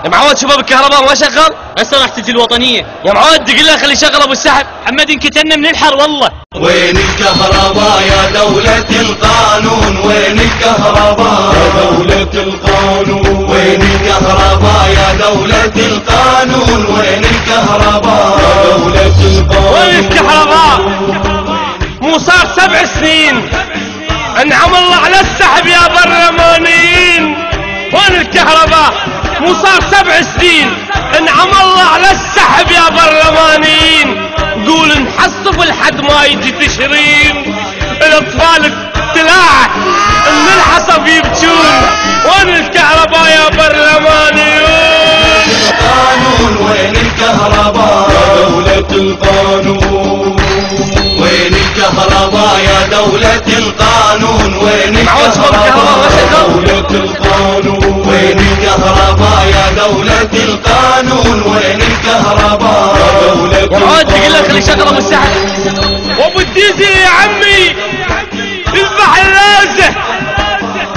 يا معود شباب الكهرباء ما شغل؟ هسه راح تجي الوطنية. يا معود دق له خلي يشغل ابو السحب. محمد انكتلنا من الحر والله. وين الكهرباء يا دولة القانون؟ وين الكهرباء يا دولة القانون؟ وين الكهرباء يا دولة القانون؟ وين الكهرباء يا دولة القانون؟ وين الكهرباء؟ مو صار 7 سنين انعم الله على السحب يا برلمانيين. وين الكهرباء؟ مو صار 7 سنين انعم الله على السحب يا برلمانيين. قول نحصف لحد ما يجي تشرين. الاطفال تلاعب من الحصب يبكون. وين الكهرباء يا برلمانيون؟ القانون وين الكهرباء يا دولة القانون؟ وين الكهرباء يا دولة القانون؟ وين الكهرباء يا دولة القانون؟ وين الكهرباء يا دولة القانون؟ وين الكهرباء يا دولة القانون؟ يا معود تقول له خلي يشغل ابو السحب. وابو الديزل يا عمي يذبح اللوزه.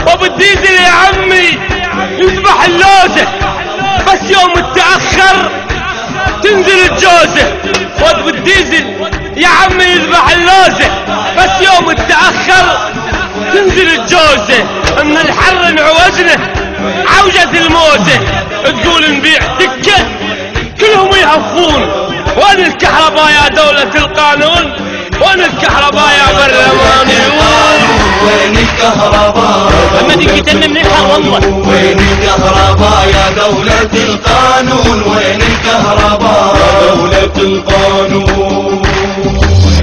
وابو الديزل يا عمي يذبح اللوزه. بس يوم التأخر تنزل الجوزه. وابو الديزل يا عمي يذبح اللوزه. بس يوم التأخر تنزل الجوزه. من الحر انعوجنا عوجة الموزه. تقول نبيع دكه كلهم يهفون. وين الكهرباء يا دولة القانون؟ وين الكهرباء يا برلمانيون؟ وين الكهرباء؟ محمد انكتلنا من الحر والله. وين الكهرباء يا دولة القانون؟ وين الكهرباء يا دولة القانون؟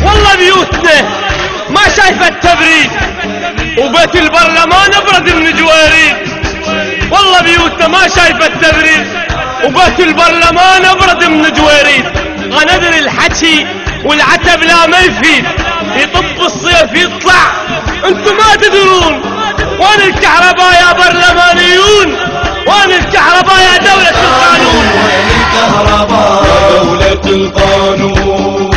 والله بيوتنا ما شايفة التبريد وبيت البرلمان ابرد من جواريد. والله بيوتنا ما شايفة التبريد وبيت البرلمان ابرد من جواريد. غندر الحكي والعتب لا ما يفيد. يطب الصيف يطلع انتم ما تدرون. وين الكهرباء يا برلمانيون؟ وين الكهرباء يا دولة القانون؟ وين الكهرباء يا دولة القانون؟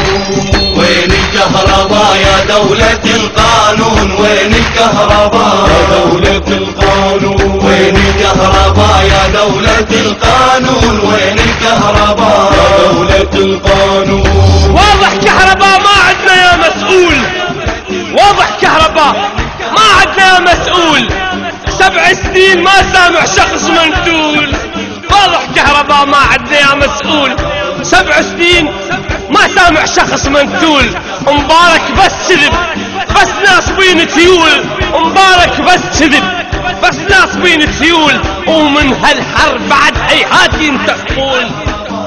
وين الكهرباء يا دولة القانون؟ وين الكهرباء يا دولة القانون؟ وين الكهرباء يا دولة القانون؟ وين الكهرباء يا دولة القانون؟ واضح كهرباء ما عندنا يا مسؤول. واضح كهرباء ما عندنا يا مسؤول. 7 سنين ما سامع شخص منتول. واضح كهرباء ما عندنا يا مسؤول. 7 سنين ما سامع شخص منتول. مبارك بس كذب بس ناصبين تيول. مبارك بس كذب بس ناصبين تيول. ومن هالحر بعد هيهات ينتخبون.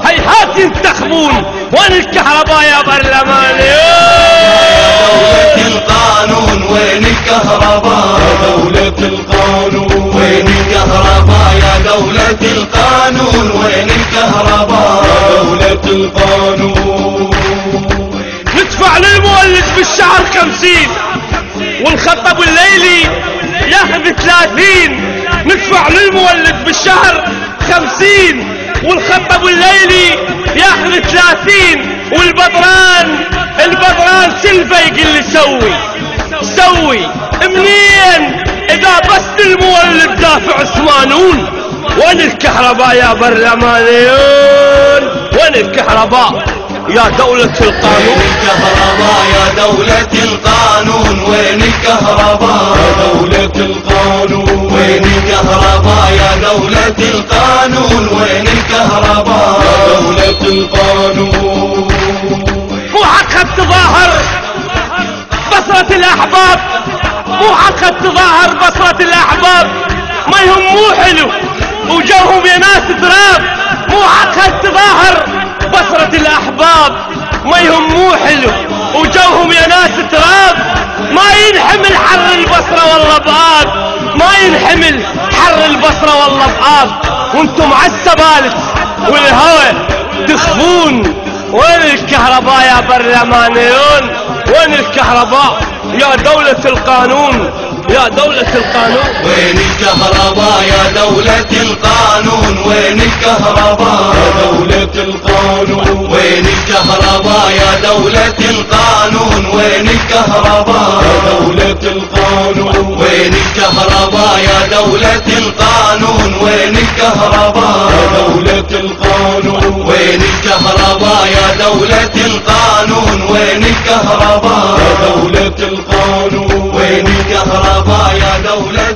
هيهات ينتخبون. وين الكهرباء يا برلمانيون؟ دولة القانون وين الكهرباء يا دولة القانون؟ وين الكهرباء يا دولة القانون؟ وين الكهرباء يا دولة القانون؟ ندفع للمولد بالشهر 50 والخطب الليلي ياخذ 30. ندفع للمولد بالشهر 50 والخطب الليلي ياخذ 30. والبطران سلفه يقول لي سوي منين اذا بس المولد دافع عثمانون. وين الكهرباء يا برلمانيون؟ وين الكهرباء يا دولة القانون؟ وين الكهرباء يا دولة القانون؟ وين الكهرباء يا دولة القانون؟ وين الكهرباء يا دولة القانون؟ وين الكهرباء يا دولة القانون؟ مو حق تظاهر بصرة الأحباب. مو حق تظاهر بصرة الأحباب. ما يهمو حلو وجوهم يا ناس تراب. مو حق تظاهر بصرة الأحباب. ما يهمو حلو وجوهم يا ناس تراب. ما ينحمل حر البصرة والله بآب. ما ينحمل حر البصرة والله بآب. وانتم عالسبالت والهوى تخفون. وين الكهرباء يا برلمانيون؟ وين الكهرباء يا دولة القانون؟ يا دولة القانون؟ وين الكهرباء يا دولة القانون؟ وين الكهرباء يا دولة القانون؟ وين الكهرباء يا دولة القانون؟ وين الكهرباء يا دولة القانون؟ وين الكهرباء يا دولة القانون؟ وين الكهرباء يا دولة القانون وين الكهرباء يا دولة القانون وين الكهرباء يا دولة القانون وين الكهرباء يا دولة